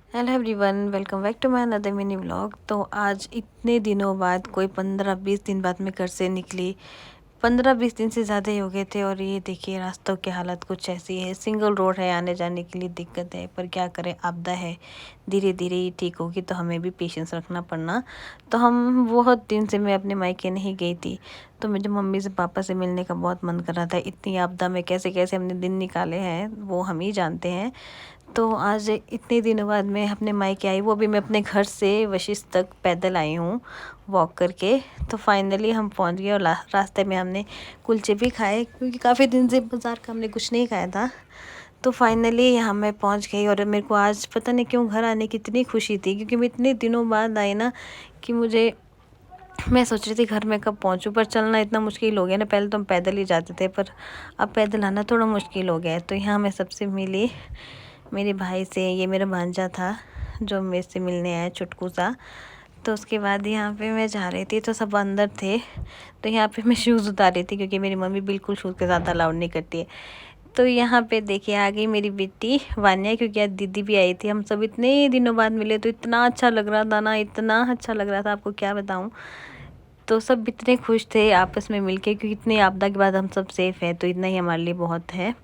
Hello everyone, welcome back to my another mini vlog. तो आज इतने दिनों बाद, कोई 15-20 दिन बाद मैं घर से निकली। 15-20 दिन से ज़्यादा ही हो गए थे। और ये देखिए, रास्तों की हालत कुछ ऐसी है। सिंगल रोड है, आने जाने के लिए दिक्कत है, पर क्या करें, आपदा है। धीरे धीरे ही ठीक होगी, तो हमें भी पेशेंस रखना पड़ना। तो हम बहुत दिन से मैं अपने मायके नहीं गई थी, तो मुझे मम्मी से पापा से मिलने का बहुत मन कर रहा था। इतनी आपदा में कैसे कैसे हमने दिन निकाले हैं, वो हम ही जानते हैं। तो आज इतने दिनों बाद मैं अपने मायके आई, वो भी मैं अपने घर से वशिष्ठ तक पैदल आई हूँ, वॉक करके। तो फाइनली हम पहुँच गए और रास्ते में हमने कुलचे भी खाए, क्योंकि काफ़ी दिन से बाज़ार का हमने कुछ नहीं खाया था। तो फाइनली यहाँ मैं पहुँच गई। और मेरे को आज पता नहीं क्यों घर आने की इतनी खुशी थी, क्योंकि मैं इतने दिनों बाद आई ना, कि मैं सोच रही थी घर में कब पहुँचूँ। पर चलना इतना मुश्किल हो गया ना, पहले तो हम पैदल ही जाते थे, पर अब पैदल आना थोड़ा मुश्किल हो गया है। तो यहाँ मैं सबसे मिली, मेरे भाई से। ये मेरा भांजा था जो मेरे से मिलने आया, चुटकू सा। तो उसके बाद यहाँ पे मैं जा रही थी, तो सब अंदर थे। तो यहाँ पे मैं शूज़ उतार रही थी, क्योंकि मेरी मम्मी बिल्कुल शूज़ के साथ अलाउड नहीं करती है। तो यहाँ पे देखिए, आ गई मेरी बेटी वान्या, क्योंकि आज दीदी भी आई थी। हम सब इतने दिनों बाद मिले, तो इतना अच्छा लग रहा था ना, इतना अच्छा लग रहा था, आपको क्या बताऊँ। तो सब इतने खुश थे आपस में मिलके, क्योंकि इतनी आपदा के बाद हम सब सेफ़ हैं, तो इतना ही हमारे लिए बहुत है।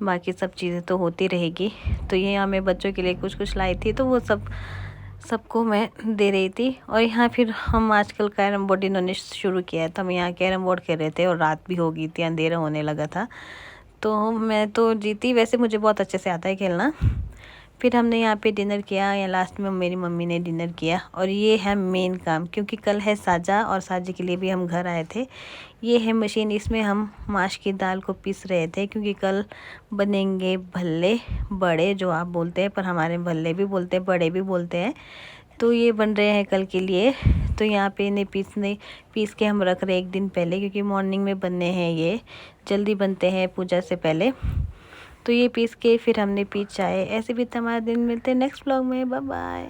बाकी सब चीज़ें तो होती रहेगी। तो ये हमें बच्चों के लिए कुछ कुछ लाई थी, तो वो सबको मैं दे रही थी। और यहाँ फिर हम आजकल कैरम बोर्ड इन्होंने शुरू किया है, तो हम यहाँ कैरम बोर्ड खेल रहे थे। और रात भी हो गई थी, अंधेरा होने लगा था। तो मैं तो जीती, वैसे मुझे बहुत अच्छे से आता है खेलना। फिर हमने यहाँ पे डिनर किया, या लास्ट में मेरी मम्मी ने डिनर किया। और ये है मेन काम, क्योंकि कल है साजा, और साजे के लिए भी हम घर आए थे। ये है मशीन, इसमें हम माश की दाल को पीस रहे थे, क्योंकि कल बनेंगे भल्ले बड़े, जो आप बोलते हैं, पर हमारे भल्ले भी बोलते हैं, बड़े भी बोलते हैं। तो ये बन रहे हैं कल के लिए। तो यहाँ पे इन्हें पीस के हम रख रहे हैं एक दिन पहले, क्योंकि मॉर्निंग में बनने हैं, ये जल्दी बनते हैं पूजा से पहले। तो ये पीस के फिर हमने पी चाय। ऐसे भी हमारा दिन। मिलते हैं नेक्स्ट व्लॉग में, बाय बाय।